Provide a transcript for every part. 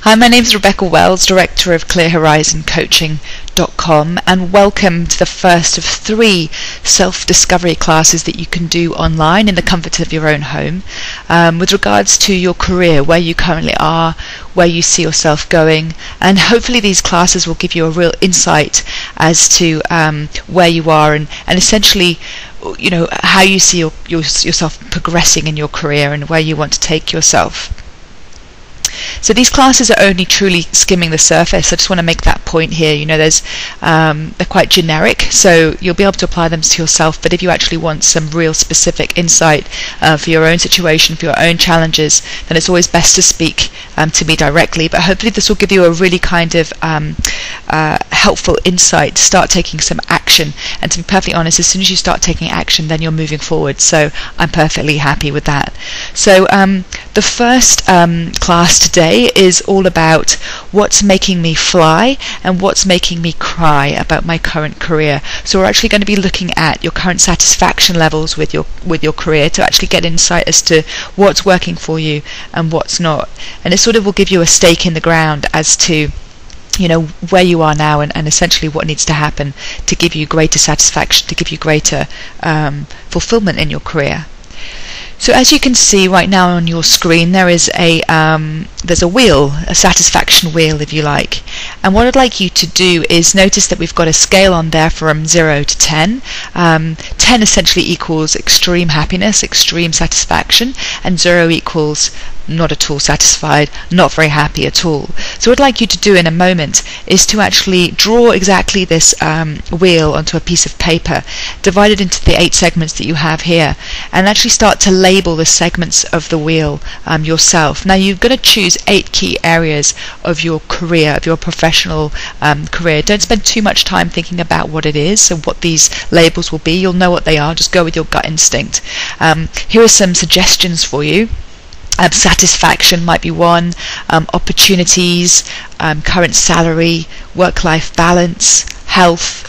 Hi, my name is Rebecca Wells, Director of ClearHorizonCoaching.com, and welcome to the first of 3 self-discovery classes that you can do online in the comfort of your own home with regards to your career, where you currently are, where you see yourself going, and hopefully these classes will give you a real insight as to where you are and essentially how you see yourself progressing in your career and where you want to take yourself. So these classes are only truly skimming the surface. I just want to make that point here. They're quite generic, so you'll be able to apply them to yourself. But if you actually want some real specific insight for your own situation, for your own challenges, then it's always best to speak to me directly. But hopefully this will give you a really kind of helpful insight to start taking some action. And to be perfectly honest, as soon as you start taking action, then you're moving forward. So I'm perfectly happy with that. So the first class today is all about what's making me fly and what's making me cry about my current career. So we're actually going to be looking at your current satisfaction levels with your career to actually get insight as to what's working for you and what's not. And it sort of will give you a stake in the ground as to where you are now and essentially what needs to happen to give you greater satisfaction, to give you greater fulfillment in your career. So as you can see right now on your screen, there's a wheel, a satisfaction wheel if you like. And what I'd like you to do is notice that we've got a scale on there from 0 to 10. 10 essentially equals extreme happiness, extreme satisfaction, and 0 equals not at all satisfied, not very happy at all. So what I'd like you to do in a moment is to actually draw exactly this wheel onto a piece of paper, divide it into the 8 segments that you have here, and actually start to label the segments of the wheel yourself. Now you're going to choose 8 key areas of your career, of your professional career. Don't spend too much time thinking about what it is and what these labels will be. You'll know what they are. Just go with your gut instinct. Here are some suggestions for you. Satisfaction might be one, opportunities, current salary, work-life balance, health,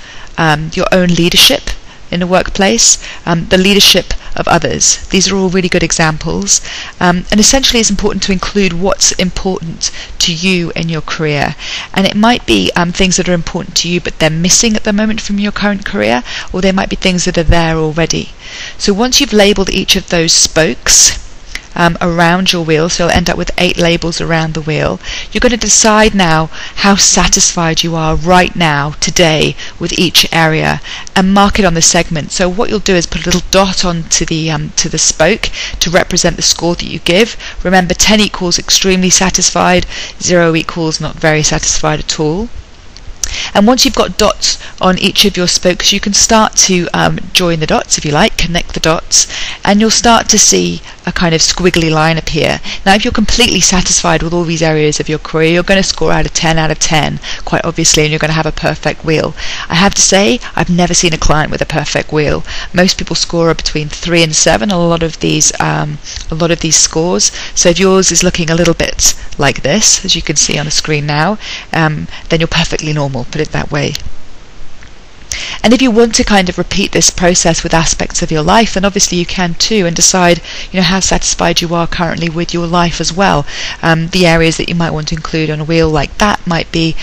your own leadership in the workplace, the leadership of others. These are all really good examples, and essentially it's important to include what's important to you in your career. And it might be things that are important to you but they're missing at the moment from your current career, or they might be things that are there already. So once you've labelled each of those spokes around your wheel, so you'll end up with 8 labels around the wheel, you're going to decide now how satisfied you are right now, today, with each area, and mark it on the segment. So what you'll do is put a little dot onto the spoke to represent the score that you give. Remember, 10 equals extremely satisfied, 0 equals not very satisfied at all. And once you've got dots on each of your spokes, you can start to join the dots, if you like, connect the dots, and you'll start to see a kind of squiggly line appear. Now, if you're completely satisfied with all these areas of your career, you're going to score out of 10 out of 10, quite obviously, and you're going to have a perfect wheel. I have to say, I've never seen a client with a perfect wheel. Most people score between 3 and 7. A lot of these scores. So if yours is looking a little bit like this, as you can see on the screen now, then you're perfectly normal. Put it that way. And if you want to kind of repeat this process with aspects of your life, then obviously you can too, and decide how satisfied you are currently with your life as well. The areas that you might want to include on a wheel like that might be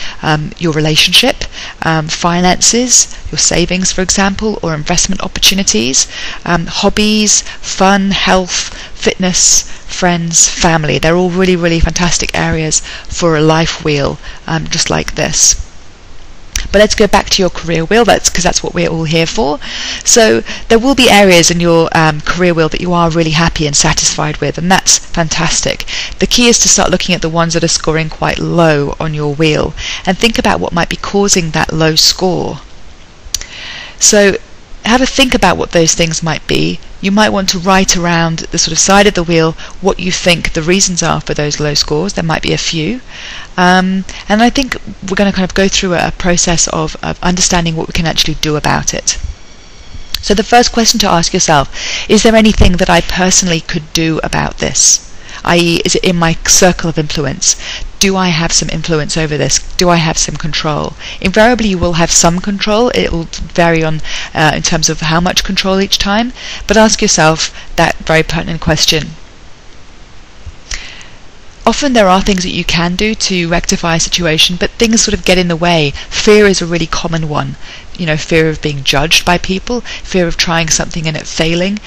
your relationship, finances, your savings, for example, or investment opportunities, hobbies, fun, health, fitness, friends, family. They're all really, really fantastic areas for a life wheel, just like this. But let's go back to your career wheel, because that's what we're all here for. So there will be areas in your career wheel that you are really happy and satisfied with, and that's fantastic. The key is to start looking at the ones that are scoring quite low on your wheel and think about what might be causing that low score. So have a think about what those things might be. You might want to write around the sort of side of the wheel what you think the reasons are for those low scores. There might be a few. And I think we're going to kind of go through a process of understanding what we can actually do about it. So the first question to ask yourself, is there anything that I personally could do about this? i.e., is it in my circle of influence? Do I have some influence over this? Do I have some control? Invariably you will have some control. It will vary on in terms of how much control each time, but ask yourself that very pertinent question. Often there are things that you can do to rectify a situation, but things sort of get in the way. Fear is a really common one. Fear of being judged by people, fear of trying something and it failing,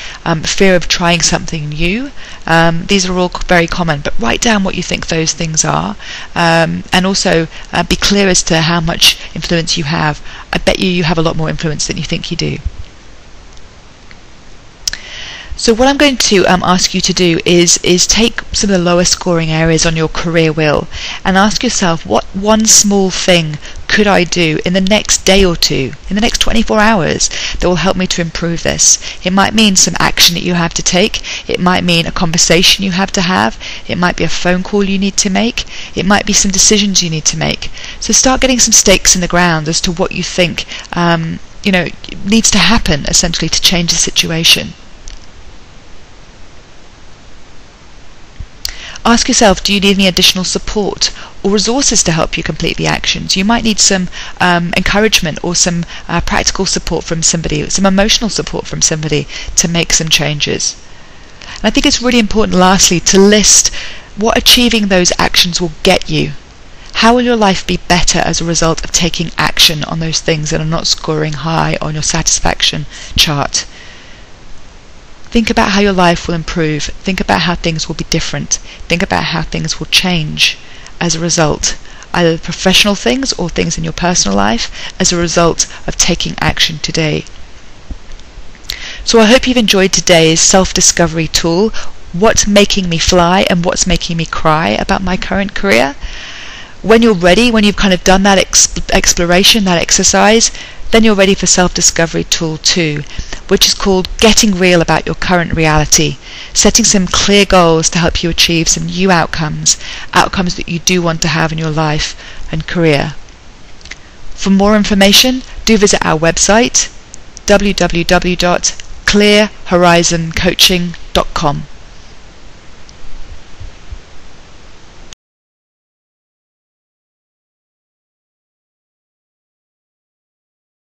fear of trying something new. These are all very common, but write down what you think those things are, and also be clear as to how much influence you have. I bet you have a lot more influence than you think you do. So what I'm going to ask you to do is take some of the lower scoring areas on your career wheel and ask yourself, what one small thing could I do in the next day or two, in the next 24 hours, that will help me to improve this? It might mean some action that you have to take. It might mean a conversation you have to have. It might be a phone call you need to make. It might be some decisions you need to make. So start getting some stakes in the ground as to what you think needs to happen, essentially, to change the situation. Ask yourself, do you need any additional support or resources to help you complete the actions? You might need some encouragement or some practical support from somebody, some emotional support from somebody to make some changes. And I think it's really important, lastly, to list what achieving those actions will get you. How will your life be better as a result of taking action on those things that are not scoring high on your satisfaction chart? Think about how your life will improve. Think about how things will be different. Think about how things will change as a result, either professional things or things in your personal life, as a result of taking action today. So I hope you've enjoyed today's self-discovery tool, what's making me fly and what's making me cry about my current career. When you're ready, when you've kind of done that exploration, that exercise, then you're ready for self-discovery tool 2, which is called getting real about your current reality, setting some clear goals to help you achieve some new outcomes that you do want to have in your life and career. For more information, do visit our website, www.clearhorizoncoaching.com.